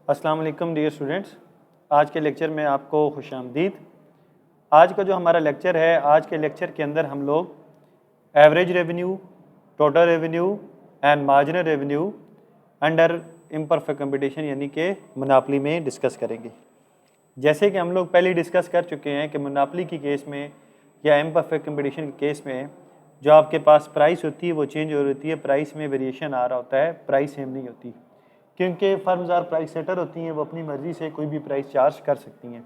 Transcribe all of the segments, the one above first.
अस्सलाम वालेकुम dear students. आज के लेक्चर में आपको खुशामदीद। आज का जो हमारा लेक्चर है, आज के लेक्चर के अंदर हम लोग average revenue, total revenue and marginal revenue under imperfect competition यानी कि मोनोपोली में डिस्कस करेंगे। जैसे कि हम लोग पहले डिस्कस कर चुके हैं कि मोनोपोली की केस में या इम्परफेक्ट कंपटीशन के केस में जो आपके पास प्राइस होती है वो चेंज हो रही होती है, प्राइस में वेरिएशन आ रहा होता है, प्राइस सेम नहीं होती, क्योंकि फर्म्स और प्राइस सेटर होती हैं, वो अपनी मर्ज़ी से कोई भी प्राइस चार्ज कर सकती हैं।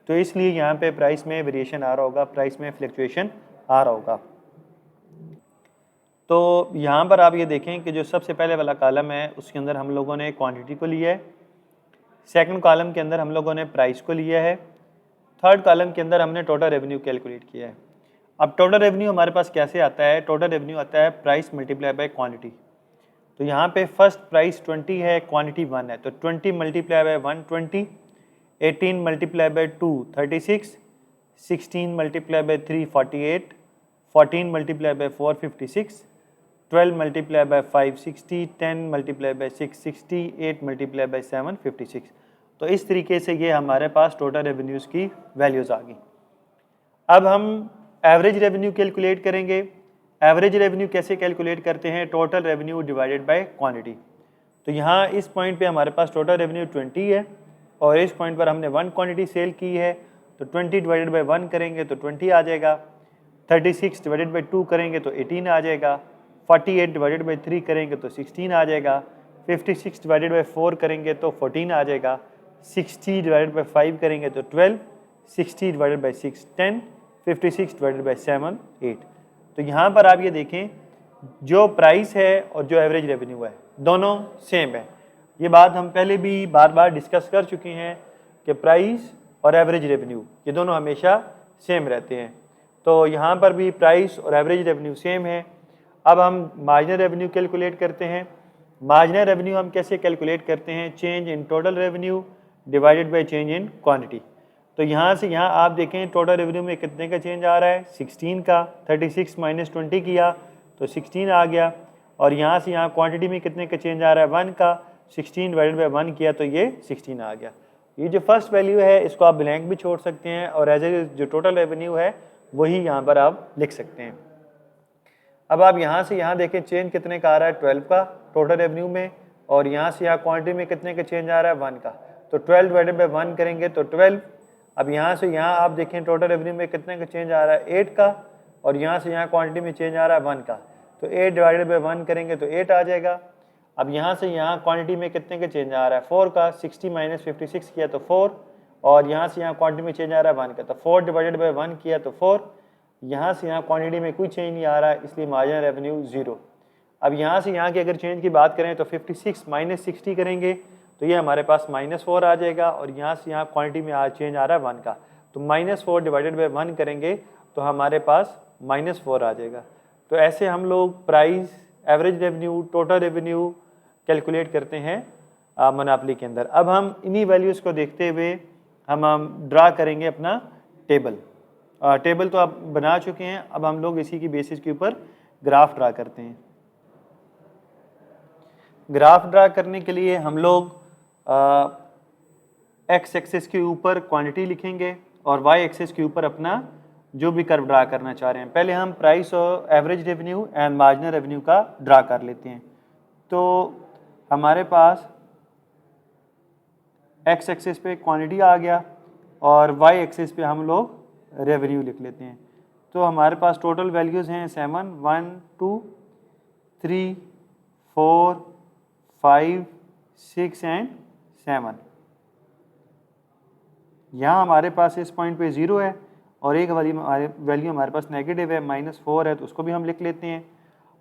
तो इसलिए यहाँ पे प्राइस में वेरिएशन आ रहा होगा, प्राइस में फ्लक्चुएशन आ रहा होगा। तो यहाँ पर आप ये देखें कि जो सबसे पहले वाला कॉलम है उसके अंदर हम लोगों ने क्वांटिटी को लिया है, सेकंड कॉलम के अंदर हम लोगों ने प्राइस को लिया है, थर्ड कॉलम के अंदर हमने टोटल रेवेन्यू कैलकुलेट किया है। अब टोटल रेवेन्यू हमारे पास कैसे आता है? टोटल रेवेन्यू आता है प्राइस मल्टीप्लाई बाय क्वांटिटी। तो यहाँ पे फर्स्ट प्राइस 20 है, क्वांटिटी 1 है, तो 20 multiply by 1 20, 18 multiply by 2 36, 16 multiply by 3 48, 14 multiply by 4 56, 12 multiply by 5 60, 10 multiply by 6 60, 8 multiply by 7 56। तो इस तरीके से ये हमारे पास टोटल रेवेन्यूज़ की वैल्यूज़ आ गई। अब हम एवरेज रेवेन्यू कैलकुलेट करेंगे। एवरेज रेवेन्यू कैसे कैलकुलेट करते हैं? Total revenue divided by quantity. तो यहाँ इस पॉइंट पे हमारे पास टोटल रेवेन्यू 20 है और इस पॉइंट पर हमने 1 क्वांटिटी सेल की है, तो 20 डिवाइडेड बाय 1 करेंगे तो 20 आ जाएगा, 36 डिवाइडेड बाय 2 करेंगे तो 18 आ जाएगा, 48 डिवाइडेड बाय 3 करेंगे तो 16 आ जाएगा, 56 डिवाइडेड बाय 4 करेंगे तो 14 आ जाएगा, 60 डिवाइडेड बाय 5 करेंगे तो 12, 60 डिवाइडेड बाय 6 10, 56 डिवाइडेड बाय 7 8। तो यहाँ पर आप ये देखें, जो प्राइस है और जो एवरेज रेवेन्यू है दोनों सेम है। ये बात हम पहले भी बार बार डिस्कस कर चुके हैं कि प्राइस और एवरेज रेवेन्यू ये दोनों हमेशा सेम रहते हैं। तो यहाँ पर भी प्राइस और एवरेज रेवेन्यू सेम है। अब हम मार्जिनल रेवेन्यू कैलकुलेट करते हैं। मार्जिनल रेवेन्यू हम कैसे कैलकुलेट करते हैं? Change in total revenue divided by change in quantity. तो यहाँ से यहाँ आप देखें टोटल रेवेन्यू में कितने का चेंज आ रहा है? 16 का। 36 माइनस 20 किया तो 16 आ गया। और यहाँ से यहाँ क्वांटिटी में कितने का चेंज आ रहा है? 1 का। 16 डिवाइडेड बाई 1 किया तो ये 16 आ गया। ये जो फर्स्ट वैल्यू है इसको आप ब्लैंक भी छोड़ सकते हैं और एज ए जो टोटल रेवेन्यू है वही यहाँ पर आप लिख सकते हैं। अब आप यहाँ से यहाँ देखें चेंज कितने का आ रहा है? 12 का टोटल रेवेन्यू में, और यहाँ से यहाँ क्वांटिटी में कितने का चेंज आ रहा है? 1 का। तो 12 डिवाइडेड बाई 1 करेंगे तो 12। अब यहाँ से यहाँ आप देखें टोटल रेवेन्यू में कितने का चेंज आ रहा है? 8 का, और यहाँ से यहाँ क्वांटिटी में चेंज आ रहा है 1 का। तो 8 डिवाइडेड बाई 1 करेंगे तो 8 आ जाएगा। अब यहाँ से यहाँ क्वांटिटी में कितने का चेंज आ रहा है? 4 का। 60 माइनस 56 किया तो 4, और यहाँ से यहाँ क्वांटिटी में चेंज आ रहा है 1 का, तो 4 डिवाइडेड बाई 1 किया तो 4। यहाँ से यहाँ क्वांटिटी में कोई चेंज नहीं आ रहा है, इसलिए मार्जिनल रेवेन्यू 0। अब यहाँ से यहाँ की अगर चेंज की बात करें तो 56 माइनस 60 करेंगे तो ये हमारे पास -4 आ जाएगा, और यहाँ से यहाँ क्वांटिटी में चेंज आ रहा है 1 का, तो -4 डिवाइडेड बाई 1 करेंगे तो हमारे पास -4 आ जाएगा। तो ऐसे हम लोग price, average revenue, total revenue calculate करते हैं मोनोपोली के अंदर। अब हम इन्हीं वैल्यूज़ को देखते हुए हम ड्रा करेंगे अपना टेबल। टेबल तो आप बना चुके हैं, अब हम लोग इसी की बेसिस के ऊपर ग्राफ ड्रा करते हैं। ग्राफ ड्रा करने के लिए हम लोग एक्स एक्सिस के ऊपर क्वांटिटी लिखेंगे और वाई एक्सिस के ऊपर अपना जो भी कर्व ड्रा करना चाह रहे हैं। पहले हम प्राइस और average revenue and marginal revenue का ड्रा कर लेते हैं। तो हमारे पास एक्स एक्सिस पे क्वांटिटी आ गया और वाई एक्सिस पे हम लोग रेवेन्यू लिख लेते हैं। तो हमारे पास टोटल वैल्यूज़ हैं 7 1 2 3 4 5 6 एंड 7। यहाँ हमारे पास इस पॉइंट पे 0 है और एक वैल्यू हमारे पास नेगेटिव है, -4 है, तो उसको भी हम लिख लेते हैं।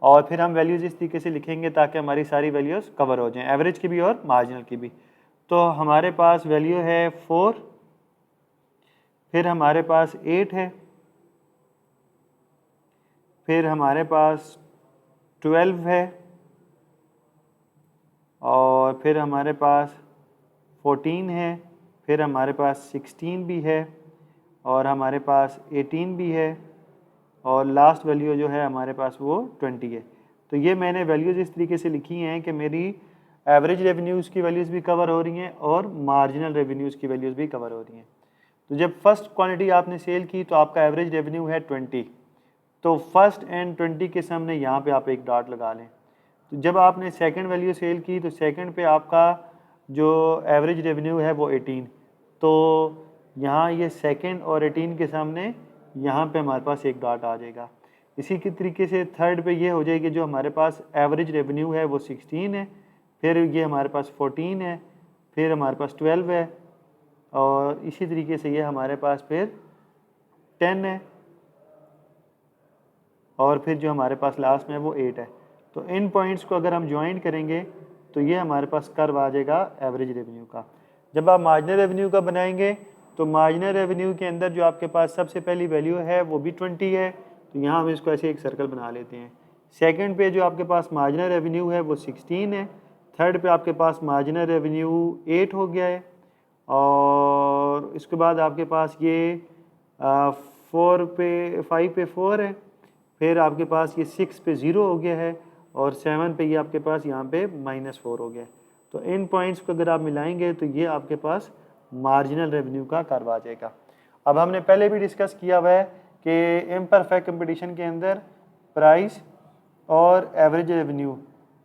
और फिर हम वैल्यूज़ इस तरीके से लिखेंगे ताकि हमारी सारी वैल्यूज़ कवर हो जाएं, एवरेज की भी और मार्जिनल की भी। तो हमारे पास वैल्यू है 4, फिर हमारे पास 8 है, फिर हमारे पास 12 है, और फिर हमारे पास 14 है, फिर हमारे पास 16 भी है, और हमारे पास 18 भी है, और लास्ट वैल्यू जो है हमारे पास वो 20 है। तो ये मैंने वैल्यूज़ इस तरीके से लिखी हैं कि मेरी एवरेज रेवेन्यूज़ की वैल्यूज़ भी कवर हो रही हैं और मार्जिनल रेवेन्यूज़ की वैल्यूज़ भी कवर हो रही हैं। तो जब फर्स्ट क्वांटिटी आपने सेल की तो आपका एवरेज रेवेन्यू है 20, तो फर्स्ट एंड 20 के सामने यहाँ पे आप एक डॉट लगा लें। तो जब आपने सेकंड वैल्यू सेल की तो सेकंड पे आपका जो एवरेज रेवेन्यू है वो 18, तो यहाँ ये सेकंड और 18 के सामने यहाँ पे हमारे पास एक डॉट आ जाएगा। इसी के तरीके से थर्ड पे ये हो जाएगी, जो हमारे पास एवरेज रेवेन्यू है वो 16 है, फिर ये हमारे पास 14 है, फिर हमारे पास 12 है, और इसी तरीके से ये हमारे पास फिर 10 है, और फिर जो हमारे पास लास्ट में है वो 8 है। तो इन पॉइंट्स को अगर हम ज्वाइन करेंगे तो ये हमारे पास कर्व आ जाएगा एवरेज रेवेन्यू का। जब आप मार्जिनल रेवेन्यू का बनाएंगे तो मार्जिनल रेवेन्यू के अंदर जो आपके पास सबसे पहली वैल्यू है वो भी 20 है, तो यहाँ हम इसको ऐसे एक सर्कल बना लेते हैं। सेकंड पे जो आपके पास मार्जिनल रेवेन्यू है वो 16 है, थर्ड पे आपके पास मार्जिनल रेवेन्यू 8 हो गया है, और इसके बाद आपके पास ये 5 पे 4 है, फिर आपके पास ये 6 पे 0 हो गया है, और 7 पे ये आपके पास यहाँ पे -4 हो गया है। तो इन पॉइंट्स को अगर आप मिलाएंगे तो ये आपके पास मार्जिनल रेवेन्यू का कर्व आ जाएगा। अब हमने पहले भी डिस्कस किया हुआ है कि इम्परफेक्ट कंपटीशन के अंदर प्राइस और एवरेज रेवेन्यू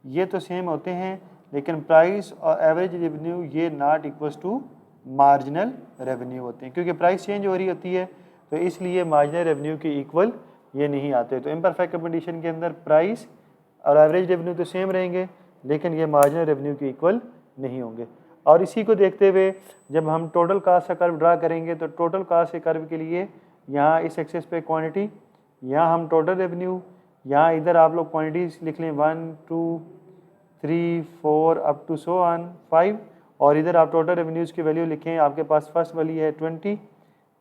ये तो सेम होते हैं, लेकिन प्राइस और एवरेज रेवेन्यू ये not equals to marginal revenue होते हैं, क्योंकि प्राइस चेंज हो रही होती है, तो इसलिए मार्जिनल रेवेन्यू के इक्वल ये नहीं आते। तो इम्परफेक्ट कंपटीशन के अंदर प्राइस और एवरेज रेवेन्यू तो सेम रहेंगे, लेकिन ये मार्जिनल रेवेन्यू के इक्वल नहीं होंगे। और इसी को देखते हुए जब हम टोटल कास्ट का कर्व ड्रा करेंगे तो टोटल कास्ट के कर्व के लिए यहाँ इस एक्सिस पे क्वांटिटी, यहाँ हम टोटल रेवेन्यू, यहाँ इधर आप लोग क्वांटिटीज लिख लें 1 2 3 4 अप टू सो ऑन 5, और इधर आप टोटल रेवेन्यूज़ की वैल्यू लिखें। आपके पास फर्स्ट वाली है 20,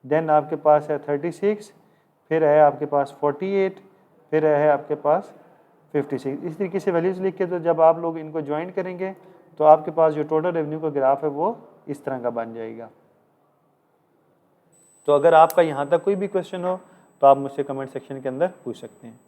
देन आपके पास है 36, फिर है आपके पास 48, फिर है आपके पास 56। इस तरीके से वैल्यूज़ लिख के तो जब आप लोग इनको ज्वाइन करेंगे तो आपके पास जो टोटल रेवेन्यू का ग्राफ है वो इस तरह का बन जाएगा। तो अगर आपका यहाँ तक कोई भी क्वेश्चन हो तो आप मुझसे कमेंट सेक्शन के अंदर पूछ सकते हैं।